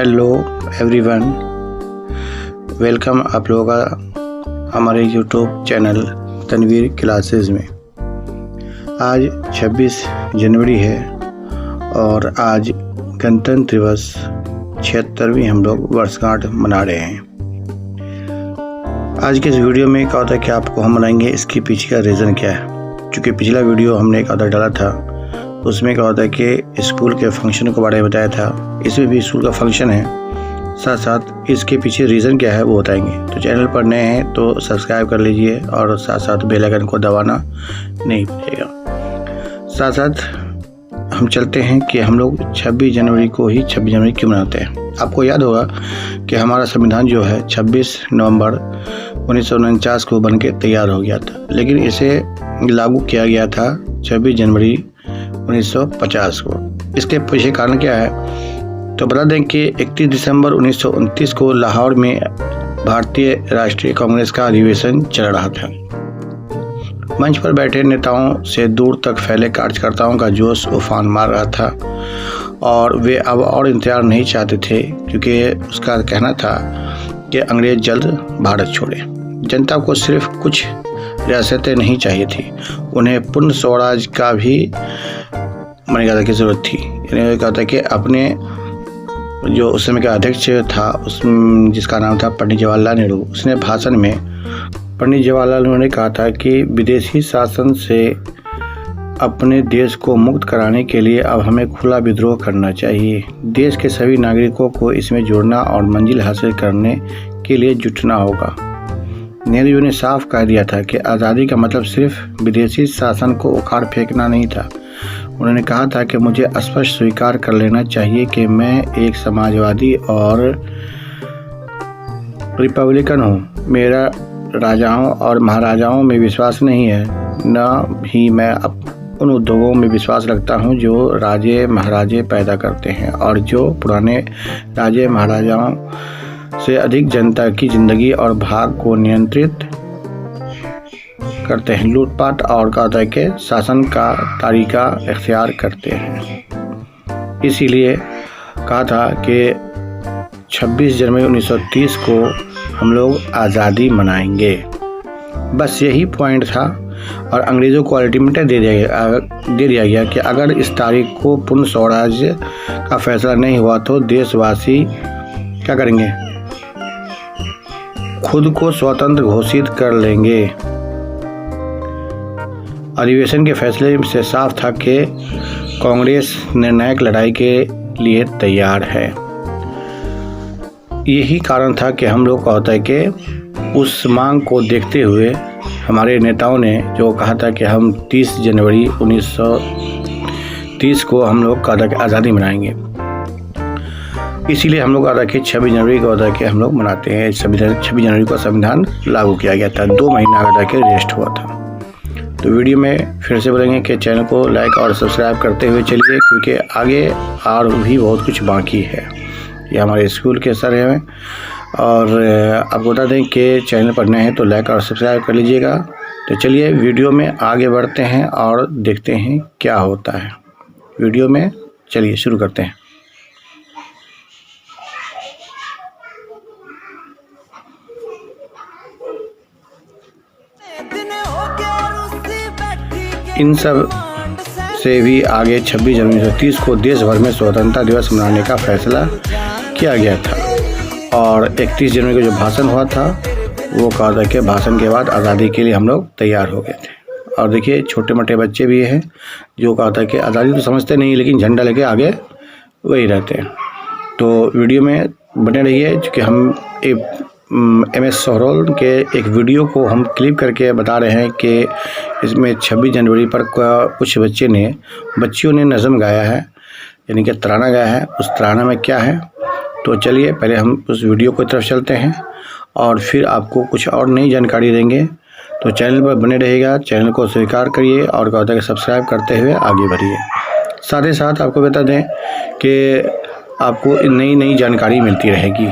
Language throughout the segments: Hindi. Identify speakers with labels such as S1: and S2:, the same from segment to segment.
S1: हेलो एवरीवन, वेलकम आप लोगों का हमारे यूट्यूब चैनल तनवीर क्लासेस में। आज 26 जनवरी है और आज गणतंत्र दिवस 76वीं हम लोग वर्षगांठ मना रहे हैं। आज के इस वीडियो में क्या होता है कि आपको हम मनाएंगे, इसके पीछे का रीज़न क्या है। क्योंकि पिछला वीडियो हमने एक आधा डाला था, उसमें क्या होता है कि स्कूल के फंक्शन के बारे में बताया था। इसमें भी स्कूल का फंक्शन है, साथ साथ इसके पीछे रीज़न क्या है वो बताएंगे। तो चैनल पर नए हैं तो सब्सक्राइब कर लीजिए और साथ साथ बेल आइकन को दबाना नहीं भूलिएगा। साथ साथ हम चलते हैं कि हम लोग 26 जनवरी को ही 26 जनवरी क्यों मनाते हैं। आपको याद होगा कि हमारा संविधान जो है 26 नवंबर 1949 को बन के तैयार हो गया था, लेकिन इसे लागू किया गया था 26 जनवरी 1950 को। इसके पीछे कारण क्या है तो बता दें कि 31 दिसंबर 1929 को लाहौर में भारतीय राष्ट्रीय कांग्रेस का अधिवेशन चल रहा था। मंच पर बैठे नेताओं से दूर तक फैले कार्यकर्ताओं का जोश उफान मार रहा था और वे अब और इंतजार नहीं चाहते थे, क्योंकि उसका कहना था कि अंग्रेज जल्द भारत छोड़े। जनता को सिर्फ कुछ रियासतें नहीं चाहिए थी, उन्हें पूर्ण स्वराज का भी मान्यता की जरूरत थी। यानी क्या था कि अपने जो उस समय का अध्यक्ष था जिसका नाम था पंडित जवाहरलाल नेहरू, उसने भाषण में पंडित जवाहरलाल नेहरू ने कहा था कि विदेशी शासन से अपने देश को मुक्त कराने के लिए अब हमें खुला विद्रोह करना चाहिए। देश के सभी नागरिकों को इसमें जोड़ना और मंजिल हासिल करने के लिए जुटना होगा। नेहरू जी ने साफ कह दिया था कि आज़ादी का मतलब सिर्फ विदेशी शासन को उखाड़ फेंकना नहीं था। उन्होंने कहा था कि मुझे स्पष्ट स्वीकार कर लेना चाहिए कि मैं एक समाजवादी और रिपब्लिकन हूँ। मेरा राजाओं और महाराजाओं में विश्वास नहीं है, न ही मैं उन उद्योगों में विश्वास रखता हूँ जो राजे महाराजे पैदा करते हैं और जो पुराने राजे महाराजाओं से अधिक जनता की जिंदगी और भाग को नियंत्रित करते हैं, लूटपाट और कहता के शासन का तरीका इख्तियार करते हैं। इसीलिए कहा था कि 26 जनवरी 1930 को हम लोग आज़ादी मनाएंगे। बस यही पॉइंट था और अंग्रेज़ों को अल्टीमेटम दे दिया गया कि अगर इस तारीख को पूर्ण स्वराज्य का फैसला नहीं हुआ तो देशवासी क्या करेंगे, खुद को स्वतंत्र घोषित कर लेंगे। अधिवेशन के फैसले से साफ था कि कांग्रेस निर्णायक लड़ाई के लिए तैयार है। यही कारण था कि हम लोग का होता है कि उस मांग को देखते हुए हमारे नेताओं ने जो कहा था कि हम 30 जनवरी 1930 को हम लोग कहा था कि आज़ादी मनाएंगे। इसीलिए हम लोग कहा था कि 26 जनवरी को होता है कि हम लोग मनाते हैं। 26 जनवरी को संविधान लागू किया गया था, 2 महीना का कि रेस्ट हुआ था। तो वीडियो में फिर से बोलेंगे कि चैनल को लाइक और सब्सक्राइब करते हुए चलिए, क्योंकि आगे और भी बहुत कुछ बाकी है। ये हमारे स्कूल के सर हैं और आपको बता दें कि चैनल पर नए हैं तो लाइक और सब्सक्राइब कर लीजिएगा। तो चलिए वीडियो में आगे बढ़ते हैं और देखते हैं क्या होता है। वीडियो में चलिए शुरू करते हैं। इन सब से भी आगे 26 जनवरी 1930 को देश भर में स्वतंत्रता दिवस मनाने का फैसला किया गया था और 31 जनवरी को जो भाषण हुआ था वो कहा था कि भाषण के बाद आज़ादी के लिए हम लोग तैयार हो गए थे। और देखिए छोटे मोटे बच्चे भी हैं जो कहा था कि आज़ादी तो समझते नहीं, लेकिन झंडा लेके आगे वही रहते हैं। तो वीडियो में बने रहिए, क्योंकि हम MS सोहरोल के एक वीडियो को हम क्लिप करके बता रहे हैं कि इसमें 26 जनवरी पर कुछ बच्चियों ने नज़म गाया है, यानी कि तराना गाया है। उस तराना में क्या है तो चलिए पहले हम उस वीडियो की तरफ चलते हैं और फिर आपको कुछ और नई जानकारी देंगे। तो चैनल पर बने रहेगा, चैनल को स्वीकार करिए और कहता है कि सब्सक्राइब करते हुए आगे बढ़िए। साथ ही साथ आपको बता दें कि आपको नई जानकारी मिलती रहेगी।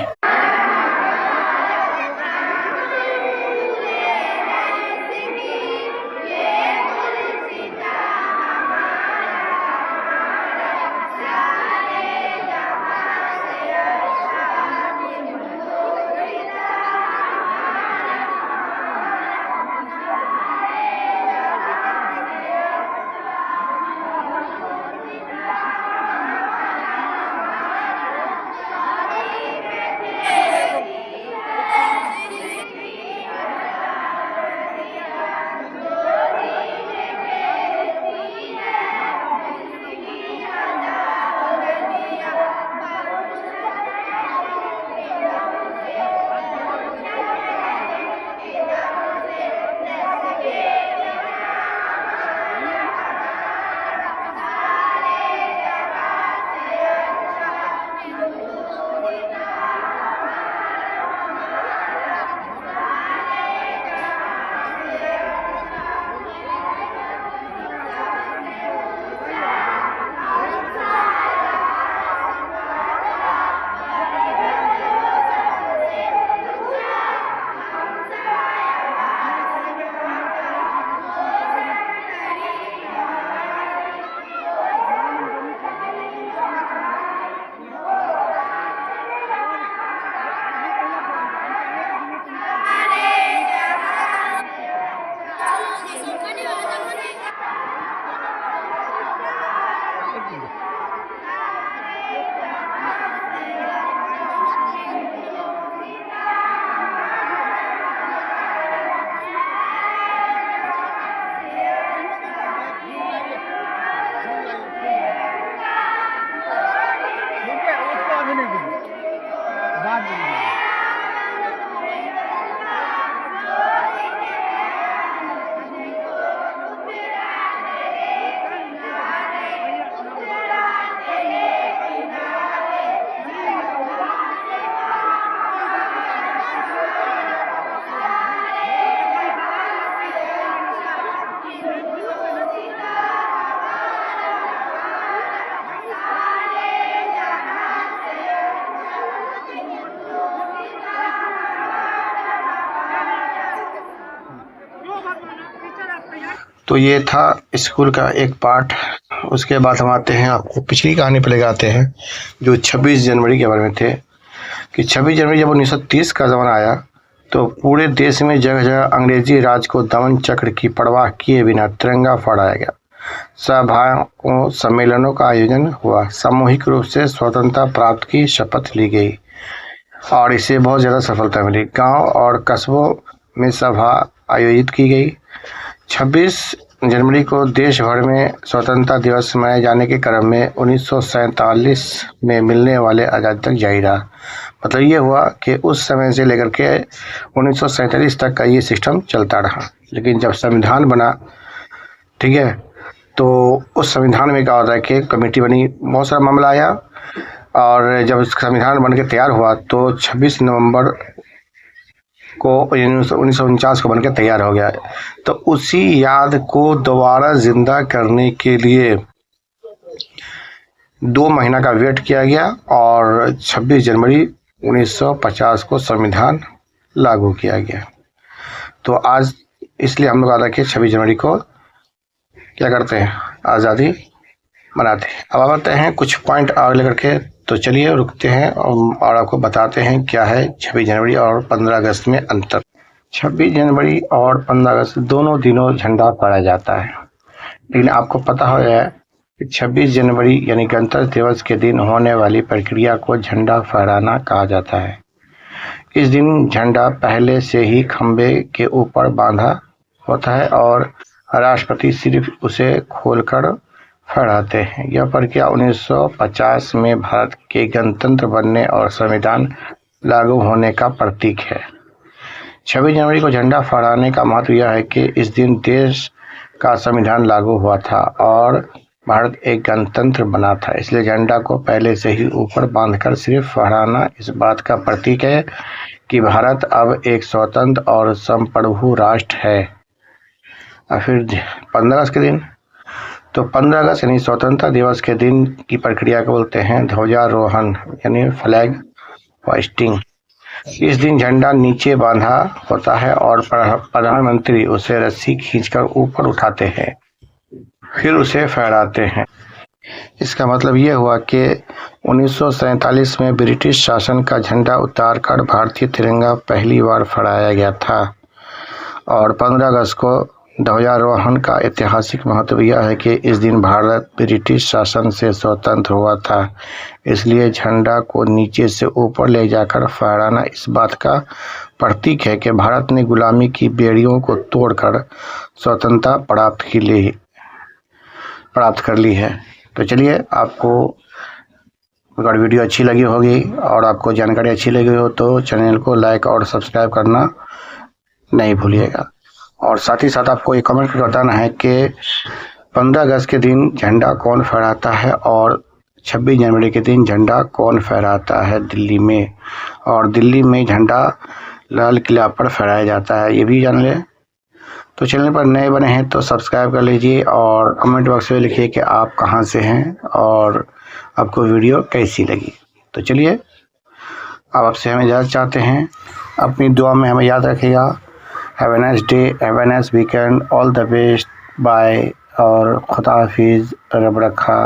S1: तो ये था स्कूल का एक पार्ट। उसके बाद हम आते हैं, आपको पिछली कहानी पर ले जाते हैं जो 26 जनवरी के बारे में थे कि 26 जनवरी जब 1930 का ज़माना आया तो पूरे देश में जगह जगह अंग्रेजी राज को दमन चक्र की परवाह किए बिना तिरंगा फहराया गया। सभाओं सम्मेलनों का आयोजन हुआ, सामूहिक रूप से स्वतंत्रता प्राप्त की शपथ ली गई और इसे बहुत ज़्यादा सफलता मिली। गांव और कस्बों में सभा आयोजित की गई। 26 जनवरी को देश भर में स्वतंत्रता दिवस मनाए जाने के क्रम में 1947 में मिलने वाले आज़ादी तक जारी रहा। मतलब ये हुआ कि उस समय से लेकर के 1947 तक का ये सिस्टम चलता रहा। लेकिन जब संविधान बना, ठीक है, तो उस संविधान में क्या होता है कि कमेटी बनी, बहुत सारा मामला आया और जब संविधान बन के तैयार हुआ तो 26 नवंबर को 1949 को बनकर तैयार हो गया। तो उसी याद को दोबारा जिंदा करने के लिए 2 महीना का वेट किया गया और 26 जनवरी 1950 को संविधान लागू किया गया। तो आज इसलिए हम लोग आता है कि 26 जनवरी को क्या करते हैं, आज़ादी मनाते हैं। अब आते हैं कुछ पॉइंट आगे लेकर के, तो चलिए रुकते हैं और आपको बताते हैं क्या है 26 जनवरी और 15 अगस्त में अंतर। 26 जनवरी और 15 अगस्त दोनों दिनों झंडा फहराया जाता है, लेकिन आपको पता हो गया कि 26 जनवरी यानी गणतंत्र दिवस के दिन होने वाली प्रक्रिया को झंडा फहराना कहा जाता है। इस दिन झंडा पहले से ही खंबे के ऊपर बांधा होता है और राष्ट्रपति सिर्फ उसे खोलकर फहराते हैं। यह प्रक्रिया 1950 में भारत के गणतंत्र बनने और संविधान लागू होने का प्रतीक है। 26 जनवरी को झंडा फहराने का महत्व यह है कि इस दिन देश का संविधान लागू हुआ था और भारत एक गणतंत्र बना था, इसलिए झंडा को पहले से ही ऊपर बांधकर सिर्फ फहराना इस बात का प्रतीक है कि भारत अब एक स्वतंत्र और संप्रभु राष्ट्र है। और फिर 15 अगस्त के दिन, तो 15 अगस्त यानी स्वतंत्रता दिवस के दिन की प्रक्रिया को बोलते हैं ध्वजारोहण यानी फ्लैग होइस्टिंग। इस दिन झंडा नीचे बांधा होता है और प्रधानमंत्री उसे रस्सी खींचकर ऊपर उठाते हैं, फिर उसे फहराते हैं। इसका मतलब ये हुआ कि 1947 में ब्रिटिश शासन का झंडा उतारकर भारतीय तिरंगा पहली बार फहराया गया था। और 15 अगस्त को ध्वजारोहण का ऐतिहासिक महत्व यह है कि इस दिन भारत ब्रिटिश शासन से स्वतंत्र हुआ था, इसलिए झंडा को नीचे से ऊपर ले जाकर फहराना इस बात का प्रतीक है कि भारत ने गुलामी की बेड़ियों को तोड़कर स्वतंत्रता प्राप्त कर ली है। तो चलिए, आपको अगर वीडियो अच्छी लगी होगी और आपको जानकारी अच्छी लगी हो तो चैनल को लाइक और सब्सक्राइब करना नहीं भूलिएगा। और साथ ही साथ आपको ये कमेंट करके बताना है कि 15 अगस्त के दिन झंडा कौन फहराता है और 26 जनवरी के दिन झंडा कौन फहराता है दिल्ली में, और दिल्ली में झंडा लाल किला पर फहराया जाता है, ये भी जान लें। तो चैनल पर नए बने हैं तो सब्सक्राइब कर लीजिए और कमेंट बॉक्स में लिखिए कि आप कहाँ से हैं और आपको वीडियो कैसी लगी। तो चलिए, अब आपसे हम इजाज़त चाहते हैं, अपनी दुआ में हमें याद रखिएगा। Have a nice day, have a nice weekend, all the best, bye और खुदा हाफिज़, रब रखा।